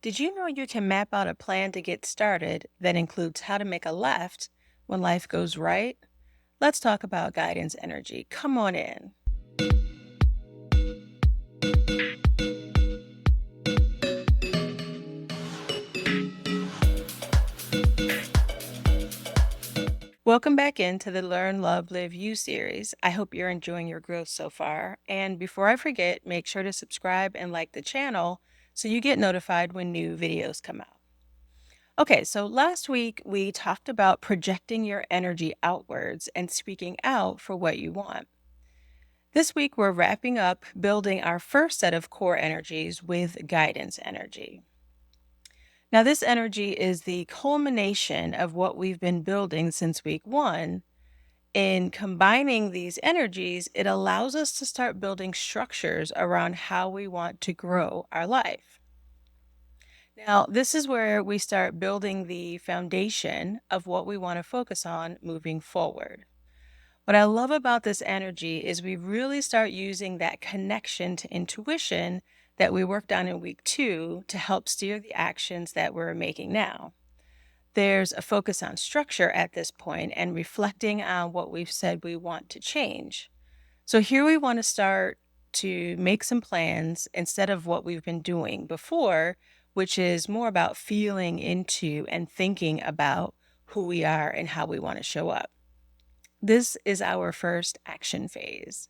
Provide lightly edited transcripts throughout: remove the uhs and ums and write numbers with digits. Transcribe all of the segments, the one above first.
Did you know you can map out a plan to get started that includes how to make a left when life goes right? Let's talk about guidance energy. Come on in. Welcome back into the Learn, Love, Live You series. I hope you're enjoying your growth so far. And before I forget, make sure to subscribe and like the channel so you get notified when new videos come out. Okay, so last week we talked about projecting your energy outwards and speaking out for what you want. This week, we're wrapping up building our first set of core energies with guidance energy. Now, this energy is the culmination of what we've been building since week one. In combining these energies, it allows us to start building structures around how we want to grow our life. Now, this is where we start building the foundation of what we want to focus on moving forward. What I love about this energy is we really start using that connection to intuition that we worked on in week two to help steer the actions that we're making now. There's a focus on structure at this point and reflecting on what we've said we want to change. So here we want to start to make some plans instead of what we've been doing before, which is more about feeling into and thinking about who we are and how we want to show up. This is our first action phase.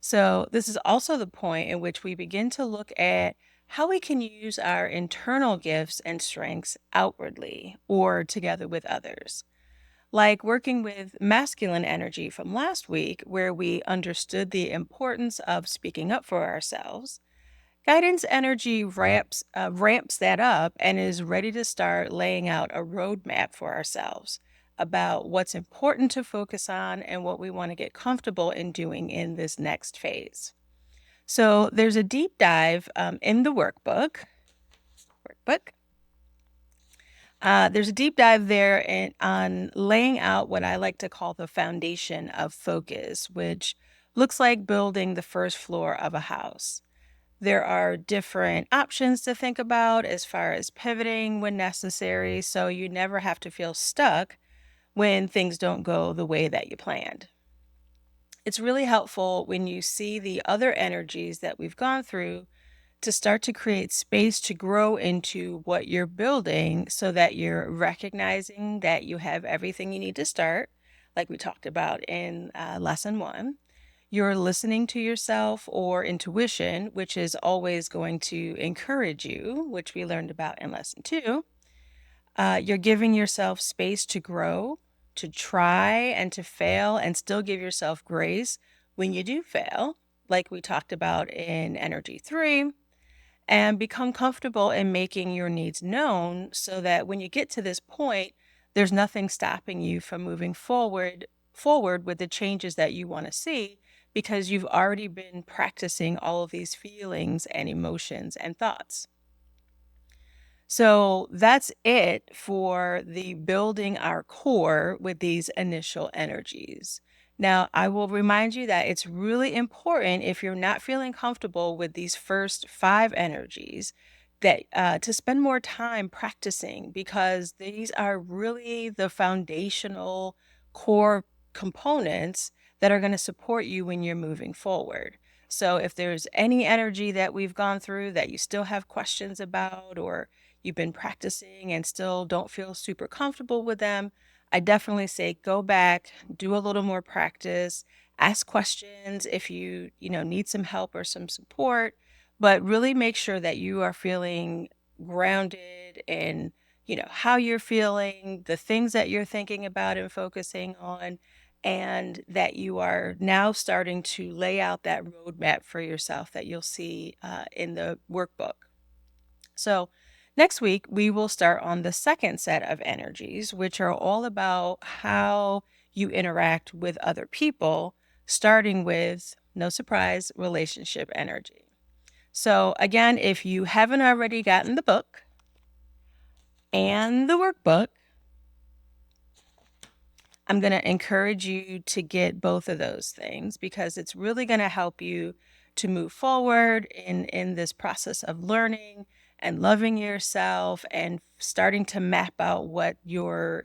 So, this is also the point in which we begin to look at how we can use our internal gifts and strengths outwardly or together with others. Like working with masculine energy from last week, where we understood the importance of speaking up for ourselves. Guidance energy ramps that up and is ready to start laying out a roadmap for ourselves about what's important to focus on and what we want to get comfortable in doing in this next phase. So there's a deep dive in the workbook. There's a deep dive there on laying out what I like to call the foundation of focus, which looks like building the first floor of a house. There are different options to think about as far as pivoting when necessary, so you never have to feel stuck when things don't go the way that you planned. It's really helpful when you see the other energies that we've gone through to start to create space to grow into what you're building so that you're recognizing that you have everything you need to start, like we talked about in lesson one. You're listening to yourself or intuition, which is always going to encourage you, which we learned about in lesson two. You're giving yourself space to grow, to try, and to fail, and still give yourself grace when you do fail, like we talked about in energy three, and become comfortable in making your needs known so that when you get to this point, there's nothing stopping you from moving forward with the changes that you want to see because you've already been practicing all of these feelings and emotions and thoughts. So that's it for the building our core with these initial energies. Now, I will remind you that it's really important if you're not feeling comfortable with these first five energies that to spend more time practicing because these are really the foundational core components that are going to support you when you're moving forward. So if there's any energy that we've gone through that you still have questions about or you've been practicing and still don't feel super comfortable with them, I definitely say go back, do a little more practice, ask questions if you need some help or some support, but really make sure that you are feeling grounded in, how you're feeling, the things that you're thinking about and focusing on, and that you are now starting to lay out that roadmap for yourself that you'll see in the workbook. So, next week, we will start on the second set of energies, which are all about how you interact with other people, starting with, no surprise, relationship energy. So, again, if you haven't already gotten the book and the workbook, I'm going to encourage you to get both of those things because it's really going to help you to move forward in this process of learning and loving yourself and starting to map out what your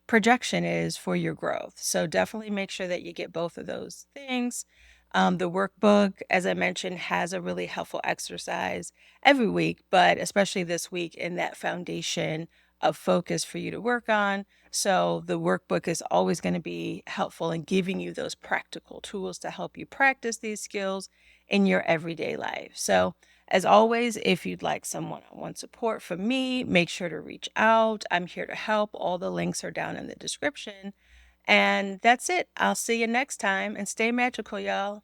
projection is for your growth. So definitely make sure that you get both of those things. The workbook, as I mentioned, has a really helpful exercise every week, but especially this week in that foundation of focus for you to work on. So the workbook is always going to be helpful in giving you those practical tools to help you practice these skills in your everyday life. So, as always, if you'd like some one on one support from me, make sure to reach out. I'm here to help. All the links are down in the description. And that's it. I'll see you next time and stay magical, y'all.